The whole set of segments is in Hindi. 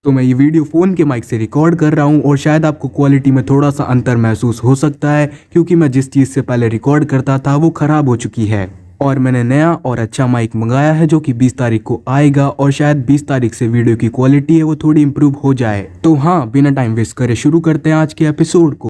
तो मैं ये वीडियो फ़ोन के माइक से रिकॉर्ड कर रहा हूँ और शायद आपको क्वालिटी में थोड़ा सा अंतर महसूस हो सकता है क्योंकि मैं जिस चीज़ से पहले रिकॉर्ड करता था वो ख़राब हो चुकी है और मैंने नया और अच्छा माइक मंगाया है जो कि 20 तारीख को आएगा और शायद 20 तारीख से वीडियो की क्वालिटी है वो थोड़ी इम्प्रूव हो जाए। तो हाँ, बिना टाइम वेस्ट करे शुरू करते हैं आज के एपिसोड को।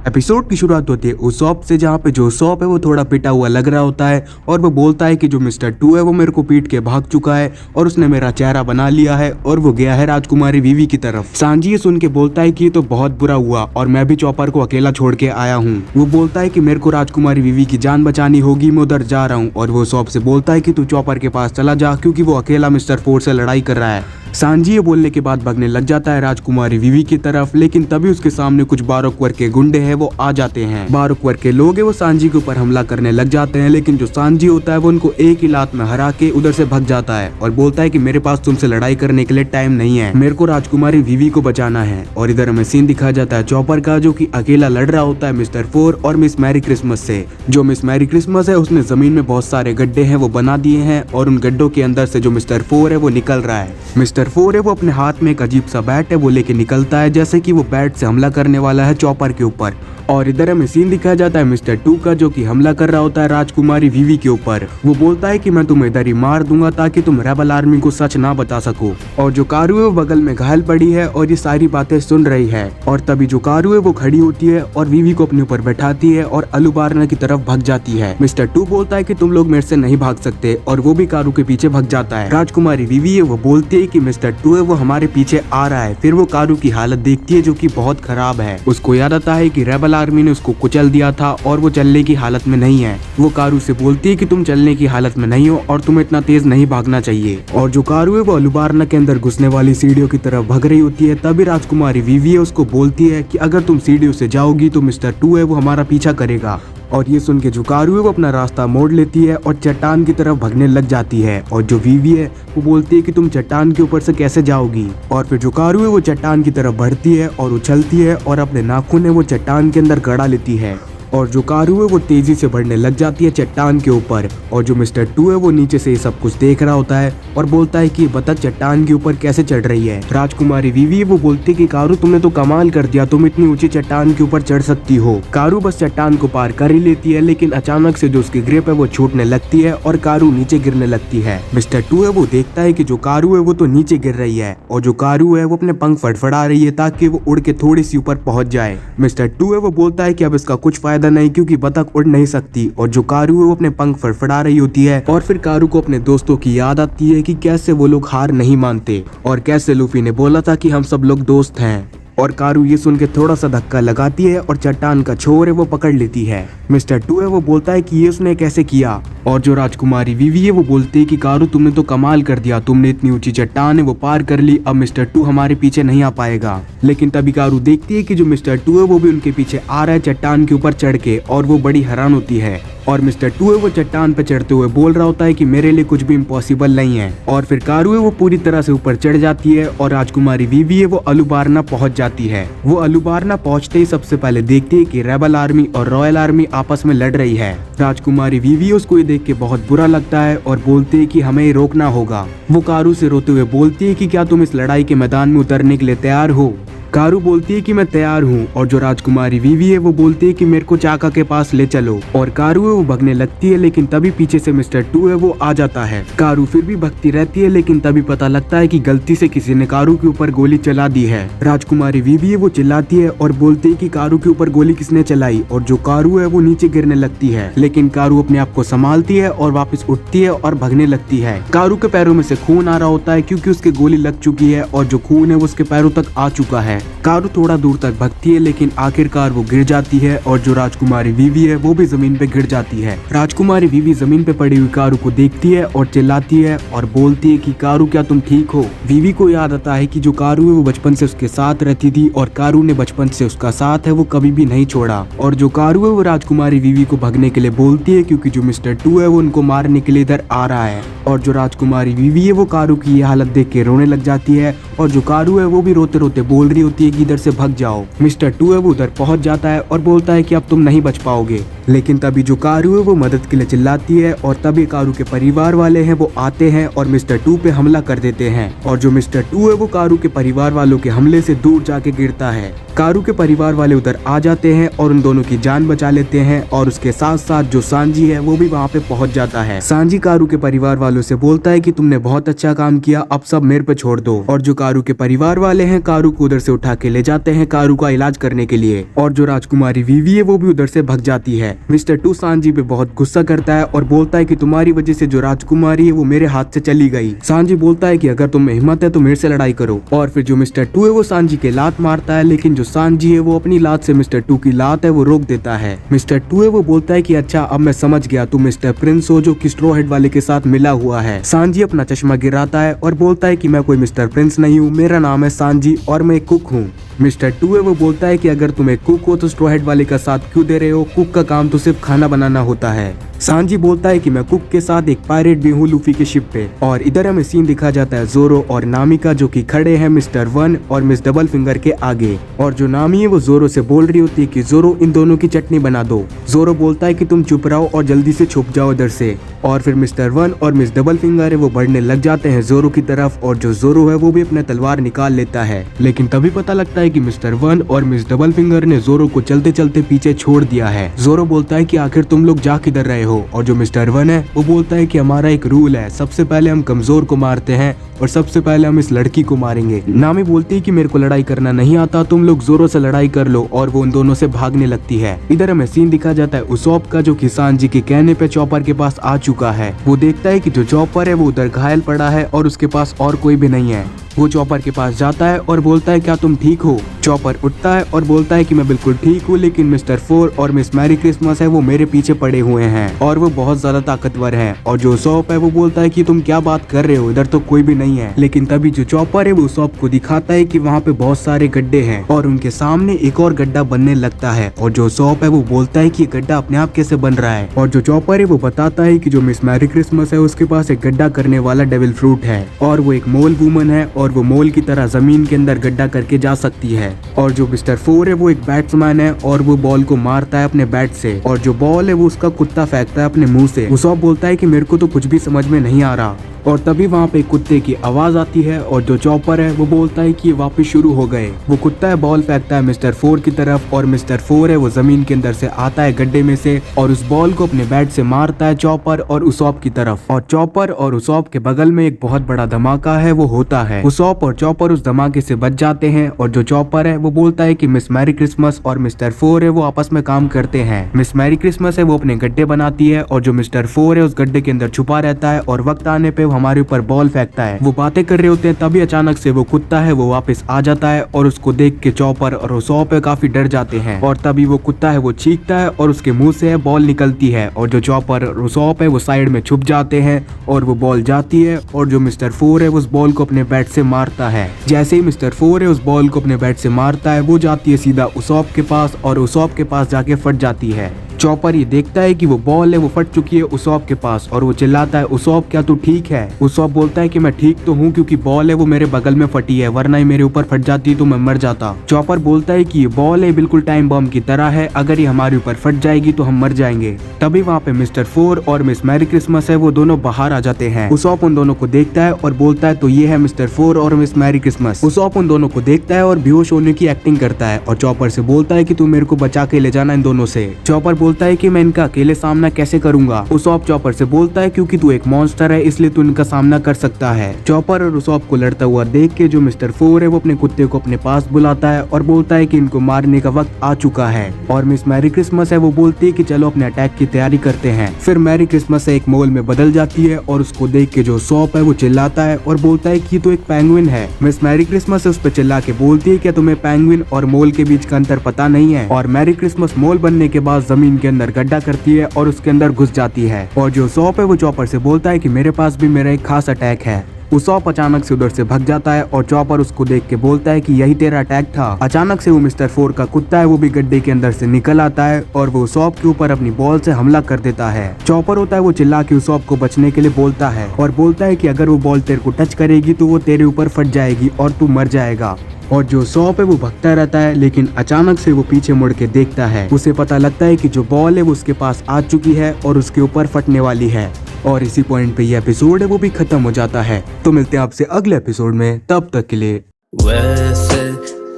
एपिसोड की शुरुआत होती है उस शॉप से जहाँ पे जो शॉप है वो थोड़ा पिटा हुआ लग रहा होता है और वो बोलता है कि जो मिस्टर टू है वो मेरे को पीट के भाग चुका है और उसने मेरा चेहरा बना लिया है और वो गया है राजकुमारी वीवी की तरफ। सांजी ये सुन के बोलता है कि ये तो बहुत बुरा हुआ और मैं भी चॉपर को अकेला छोड़ के आया हूँ। वो बोलता है कि मेरे को राजकुमारी वीवी की जान बचानी होगी, मैं उधर जा रहा हूँ। और वो शॉप से बोलता है कि तू चॉपर के पास चला जा क्योंकि वो अकेला मिस्टर फोर से लड़ाई कर रहा है। सांजी ये बोलने के बाद भागने लग जाता है राजकुमारी वीवी की तरफ, लेकिन तभी उसके सामने कुछ बारोकवर के गुंडे हैं वो आ जाते हैं। बारोकवर के लोग हैं वो सांजी के ऊपर हमला करने लग जाते हैं, लेकिन जो सांजी होता है वो उनको एक ही लात में हरा के उधर से भाग जाता है और बोलता है कि मेरे पास तुमसे लड़ाई करने के लिए टाइम नहीं है, मेरे को राजकुमारी वीवी को बचाना है। और इधर हमें सीन दिखाया जाता है चॉपर का जो कि अकेला लड़ रहा होता है मिस्टर फोर और मिस मैरी क्रिसमस से। जो मिस मैरी क्रिसमस है उसने जमीन में बहुत सारे गड्ढे हैं वो बना दिए हैं और उन गड्ढों के अंदर से जो मिस्टर फोर है वो निकल रहा है। मिस्टर फोर है वो अपने हाथ में एक अजीब सा बैट है वो लेके निकलता है जैसे कि वो बैट से हमला करने वाला है चॉपर के ऊपर। और इधर हमें सीन दिखाया जाता है मिस्टर टू का जो कि हमला कर रहा होता है राजकुमारी वीवी के ऊपर। वो बोलता है कि मैं तुम्हें इधर ही मार दूंगा ताकि तुम रेबल आर्मी को सच ना बता सको। और जो कारू है वो बगल में घायल पड़ी है और ये सारी बातें सुन रही है। और तभी जो कारू है वो खड़ी होती है और वीवी को अपने ऊपर बैठाती है और अलुबारना की तरफ भाग जाती है। मिस्टर टू बोलता है कि तुम लोग मेरे से नहीं भाग सकते और वो भी कारू के पीछे भाग जाता है। राजकुमारी वीवी है वो बोलती है कि मिस्टर टू है वो हमारे पीछे आ रहा है। फिर वो कारू की हालत देखती है जो कि बहुत खराब है। उसको याद आता है कि रेबल आर्मी ने उसको कुचल दिया था और वो चलने की हालत में नहीं है। वो कारू से बोलती है कि तुम चलने की हालत में नहीं हो और तुम्हें इतना तेज नहीं भागना चाहिए। और जो कारू है वो अलुबारना के अंदर घुसने वाली सीढ़ियों की तरफ भाग रही होती है। तभी राजकुमारी वीवी है उसको बोलती है कि अगर तुम सीढ़ियों से जाओगी तो मिस्टर टू है वो हमारा पीछा करेगा। और ये सुन के जो कारू है वो अपना रास्ता मोड़ लेती है और चट्टान की तरफ भागने लग जाती है। और जो वीवी है वो बोलती है कि तुम चट्टान के ऊपर से कैसे जाओगी। और फिर जो कारू है वो चट्टान की तरफ बढ़ती है और उछलती है और अपने नाखून है वो चट्टान के अंदर गड़ा लेती है। और जो कारू है वो तेजी से बढ़ने लग जाती है चट्टान के ऊपर। और जो मिस्टर टू है वो नीचे से ये सब कुछ देख रहा होता है और बोलता है कि बतख चट्टान के ऊपर कैसे चढ़ रही है। राजकुमारी वीवी वो बोलती है कि कारू तुमने तो कमाल कर दिया, तुम इतनी ऊंची चट्टान के ऊपर चढ़ सकती हो। कारू बस चट्टान को पार कर ही लेती है, लेकिन अचानक से जो उसकी ग्रिप है वो छूटने लगती है और कारू नीचे गिरने लगती है। मिस्टर टू है वो देखता है कि जो कारू है वो तो नीचे गिर रही है और जो कारू है वो अपने पंख फड़फड़ा रही है ताकि वो उड़ के थोड़ी सी ऊपर पहुंच जाए। मिस्टर टू है वो बोलता है कि अब इसका कुछ फायदा नहीं क्योंकि बतख उड़ नहीं सकती। और जो कारू है वो अपने पंख फड़फड़ा रही होती है। और फिर कारू को अपने दोस्तों की याद आती है कि कैसे वो लोग हार नहीं मानते और कैसे लूफी ने बोला था कि हम सब लोग दोस्त हैं। और कारू ये सुन के थोड़ा सा धक्का लगाती है और चट्टान का छोर है वो पकड़ लेती है। मिस्टर टू है वो बोलता है कि ये उसने कैसे किया। और जो राजकुमारी वीवी है वो बोलती है कि कारू तुमने तो कमाल कर दिया, तुमने इतनी ऊंची चट्टान है वो पार कर ली, अब मिस्टर टू हमारे पीछे नहीं आ पाएगा। लेकिन तभी कारू देखती है कि जो मिस्टर टू है वो भी उनके पीछे आ रहा है चट्टान के ऊपर चढ़ के और वो बड़ी हैरान होती है। और मिस्टर टू है वो चट्टान पे चढ़ते हुए बोल रहा होता है कि मेरे लिए कुछ भी इम्पॉसिबल नहीं है। और फिर कारू है वो पूरी तरह से ऊपर चढ़ जाती है और राजकुमारी वीवी है वो अलुबारना पहुंच जाती है। वो अलुबारना पहुंचते ही सबसे पहले देखती है कि रेबल आर्मी और रॉयल आर्मी आपस में लड़ रही है। राजकुमारी वीवी उसको ये देख के बहुत बुरा लगता है और बोलती है कि हमें रोकना होगा। वो कारू से रोते हुए बोलती है कि क्या तुम इस लड़ाई के मैदान में उतरने के लिए तैयार हो। कारू बोलती है कि मैं तैयार हूँ। और जो राजकुमारी वीवी है वो बोलती है कि मेरे को चाका के पास ले चलो। और कारू है वो भगने लगती है, लेकिन तभी पीछे से मिस्टर टू है वो आ जाता है। कारू फिर भी भगती रहती है, लेकिन तभी पता लगता है कि गलती से किसी ने कारू के ऊपर गोली चला दी है। राजकुमारी वीवी है वो चिल्लाती है और बोलती है कि कारू के ऊपर गोली किसने चलाई। और जो कारू है वो नीचे गिरने लगती है, लेकिन कारू अपने आप को संभालती है और वापस उठती है और भगने लगती है। कारू के पैरों में से खून आ रहा होता है क्योंकि उसके गोली लग चुकी है और जो खून है वो उसके पैरों तक आ चुका है। कारू थोड़ा दूर तक भगती है, लेकिन आखिरकार वो गिर जाती है और जो राजकुमारी वीवी है वो भी जमीन पे गिर जाती है। राजकुमारी वीवी जमीन पे पड़ी हुई कारू को देखती है और चिल्लाती है और बोलती है कि कारू क्या तुम ठीक हो। वीवी को याद आता है कि जो कारू है वो बचपन से उसके साथ रहती थी और कारू ने बचपन से उसका साथ है वो कभी भी नहीं छोड़ा। और जो कारू है वो राजकुमारी वीवी को भगने के लिए बोलती है क्योंकि जो मिस्टर टू है वो उनको मारने के लिए इधर आ रहा है। और जो राजकुमारी वीवी है वो कारू की ये हालत देख के रोने लग जाती है और जो कारू है वो भी रोते रोते बोल रही होती बोलती है कि इधर से भाग जाओ। मिस्टर टू है वो उधर पहुंच जाता है और बोलता है कि अब तुम नहीं बच पाओगे। लेकिन तभी जो कारू है वो मदद के लिए चिल्लाती है और तभी कारू के परिवार वाले हैं वो आते हैं और मिस्टर टू पे हमला कर देते हैं। और जो मिस्टर टू है वो कारू के परिवार वालों के हमले से दूर जाके गिरता है। कारू के परिवार वाले उधर आ जाते हैं और उन दोनों की जान बचा लेते हैं और उसके साथ साथ जो सांजी है वो भी वहाँ पे पहुंच जाता है। सांजी कारू के परिवार वालों से बोलता है कि तुमने बहुत अच्छा काम किया, अब सब मेरे पे छोड़ दो। और जो कारू के परिवार वाले हैं कारू को उधर से उठा के ले जाते हैं कारू का इलाज करने के लिए। और जो राजकुमारी वीवी है वो भी उधर से भाग जाती है। मिस्टर टू सांजी पे बहुत गुस्सा करता है और बोलता है कि तुम्हारी वजह से जो राजकुमारी है वो मेरे हाथ से चली गई। सांजी बोलता है कि अगर तुम में हिम्मत है तो मेरे से लड़ाई करो। और फिर जो मिस्टर टू है वो सांजी के लात मारता है, लेकिन जो सांजी है वो अपनी लात से मिस्टर टू की लात है वो रोक देता है। मिस्टर टू है वो बोलता है कि अच्छा अब मैं समझ गया, तुम मिस्टर प्रिंस हो जो कि स्ट्रॉ हेड वाले के साथ मिला हुआ है। सांजी अपना चश्मा गिराता है और बोलता है कि मैं कोई मिस्टर प्रिंस नहीं हूँ, मेरा नाम है सांजी और मैं एक कुक हूँ। मिस्टर टू है वो बोलता है कि अगर तुम एक कुक हो तो स्ट्रॉ हेड वाले का साथ क्यों दे रहे हो, कुक का काम तो सिर्फ खाना बनाना होता है। सांजी बोलता है कि मैं कुक के साथ एक पायरेट भी हूँ लूफी के शिप पे। और इधर हमें सीन दिखा जाता है जोरो और नामी का जो कि खड़े हैं मिस्टर वन और मिस डबल फिंगर के आगे। और जो नामी है वो जोरो से बोल रही होती है कि जोरो इन दोनों की चटनी बना दो। जोरो बोलता है कि तुम चुप रहो और जल्दी से छुप जाओ इधर से। और फिर मिस्टर वन और मिस डबल फिंगर है वो बढ़ने लग जाते हैं जोरो की तरफ और जो जोरो है वो भी अपने तलवार निकाल लेता है। लेकिन तभी पता लगता है कि मिस्टर वन और मिस डबल फिंगर ने जोरो को चलते चलते पीछे छोड़ दिया है। जोरो बोलता है कि आखिर तुम लोग जा किधर रहे हो। और जो मिस्टर वन है वो बोलता है कि हमारा एक रूल है, सबसे पहले हम कमजोर को मारते हैं और सबसे पहले हम इस लड़की को मारेंगे। नामी बोलती है कि मेरे को लड़ाई करना नहीं आता, तुम लोग जोरो से लड़ाई कर लो। और वो उन दोनों से भागने लगती है। इधर हमें सीन दिखा जाता है उसॉप का जो कि सांजी के कहने पे चॉपर के पास आ चुका है। वो देखता है कि जो चॉपर है वो उधर घायल पड़ा है और उसके पास और कोई भी नहीं है। वो चॉपर के पास जाता है और बोलता है क्या तुम ठीक हो। चॉपर उठता है और बोलता है कि मैं बिल्कुल ठीक हूँ, लेकिन मिस्टर फोर और मिस मैरी क्रिसमस है वो मेरे पीछे पड़े हुए हैं और वो बहुत ज्यादा ताकतवर है। और जो सॉप है वो बोलता है कि तुम क्या बात कर रहे हो, इधर तो कोई भी नहीं है। लेकिन तभी जो चॉपर है वो सॉप को दिखाता है कि वहाँ पे बहुत सारे गड्ढे हैं और उनके सामने एक और गड्ढा बनने लगता है। और जो सॉप है वो बोलता है कि ये गड्ढा अपने आप कैसे बन रहा है। और जो चॉपर है वो बताता है कि जो मिस मैरी क्रिसमस है उसके पास एक गड्ढा करने वाला डेविल फ्रूट है और वो एक मोल वुमन है और वो मोल की तरह जमीन के अंदर गड्ढा करके जा सकती है। और जो मिस्टर फोर है वो एक बैट्समैन है और वो बॉल को मारता है अपने बैट से और जो बॉल है वो उसका कुत्ता फेंकता है अपने मुंह से। उसॉप बोलता है कि मेरे को तो कुछ भी समझ में नहीं आ रहा। और तभी वहाँ पे कुत्ते की आवाज आती है और जो चॉपर है वो बोलता है कि ये वापस शुरू हो गए। वो कुत्ता है बॉल फेंकता है मिस्टर फोर की तरफ और मिस्टर फोर है वो जमीन के अंदर से आता है गड्ढे में से और उस बॉल को अपने बैट से मारता है चॉपर और उसॉप की तरफ। और चॉपर और उसॉप के बगल में एक बहुत बड़ा धमाका है वो होता है। उसॉप और चॉपर उस धमाके से बच जाते हैं और जो चॉपर है वो बोलता है कि मिस मैरी क्रिसमस और मिस्टर फोर है वो आपस में काम करते हैं। मिस मैरी क्रिसमस है वो अपने गड्ढे बनाती है और जो मिस्टर फोर है उस गड्ढे के अंदर छुपा रहता है और वक्त आने पे हमारे ऊपर बॉल फेंकता है। वो बातें कर रहे होते हैं तभी अचानक से वो कुत्ता है वो वापस आ जाता है और उसको देख के चॉपर और उसॉप काफी डर जाते हैं। और तभी वो कुत्ता है वो चीखता है और उसके मुंह से बॉल निकलती है और जो चॉपर और उसॉप है वो साइड में छुप जाते हैं और वो बॉल जाती है और जो मिस्टर फोर है उस बॉल को अपने बैट से मारता है। जैसे ही मिस्टर फोर है उस बॉल को अपने बैट से मारता है वो जाती है सीधा उसॉप के पास और उसॉप के पास जाके फट जाती है। चॉपर ये देखता है कि वो बॉल है वो फट चुकी है उसॉप के पास और वो चिल्लाता है उसॉप क्या तू ठीक है। उसॉप बोलता है कि मैं ठीक तो हूँ क्योंकि बॉल है वो मेरे बगल में फटी है, वरना ये मेरे ऊपर फट जाती तो मैं मर जाता। चॉपर बोलता है कि ये बॉल है बिल्कुल टाइम बम की तरह है, अगर ये हमारे ऊपर फट जाएगी तो हम मर जाएंगे। तभी वहाँ पे मिस्टर फोर और मिस मैरी क्रिसमस है वो दोनों बाहर आ जाते हैं। उसॉप उन दोनों को देखता है और बोलता है तो ये है मिस्टर फोर और मिस मैरी क्रिसमस। उसॉप उन दोनों को देखता है और बेहोश होने की एक्टिंग करता है और चॉपर से बोलता है कि तू मेरे को बचा के ले जाना इन दोनों से। चॉपर बोलता है कि मैं इनका अकेले सामना कैसे करूंगा। उसॉप चॉपर से बोलता है क्योंकि तू एक मॉन्स्टर है इसलिए तू इनका सामना कर सकता है। चॉपर और उसॉप को लड़ता हुआ देख के जो मिस्टर फोर है वो अपने कुत्ते को अपने पास बुलाता है और बोलता है कि इनको मारने का वक्त आ चुका है। और मिस मैरी क्रिसमस है वो बोलती है कि चलो अपने अटैक की तैयारी करते हैं। फिर मैरी क्रिसमस एक मोल में बदल जाती है और उसको देख के जो उसॉप है वो चिल्लाता है और बोलता है कि तो एक पेंगुइन है। मिस मैरी क्रिसमस उस पर चिल्ला के बोलती है क्या तुम्हें पेंगुइन और मोल के बीच का अंतर पता नहीं है। और मैरी क्रिसमस मोल बनने के बाद जमीन के अंदर गड्ढा करती है और उसके अंदर घुस जाती है। और जो उसॉप है वो चॉपर से बोलता है कि मेरे पास भी मेरा एक खास अटैक है। उसॉप अचानक से उधर से भाग जाता है और चॉपर उसको देख के बोलता है कि यही तेरा अटैक था। अचानक से वो मिस्टर फोर का कुत्ता है वो भी गड्ढे के अंदर से निकल आता है और वो उसॉप के ऊपर अपनी बॉल से हमला कर देता है। चॉपर होता है वो चिल्ला के उसॉप को बचने के लिए बोलता है और बोलता है कि अगर वो बॉल तेरे को टच करेगी तो वो तेरे ऊपर फट जाएगी और तू मर जाएगा। और जो सॉप है वो भगता रहता है, लेकिन अचानक से वो पीछे मुड़ के देखता है। उसे पता लगता है कि जो बॉल है वो उसके पास आ चुकी है और उसके ऊपर फटने वाली है। और इसी पॉइंट पे ये एपिसोड है वो भी खत्म हो जाता है। तो मिलते हैं आपसे अगले एपिसोड में, तब तक के लिए। वैसे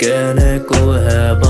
कहने को है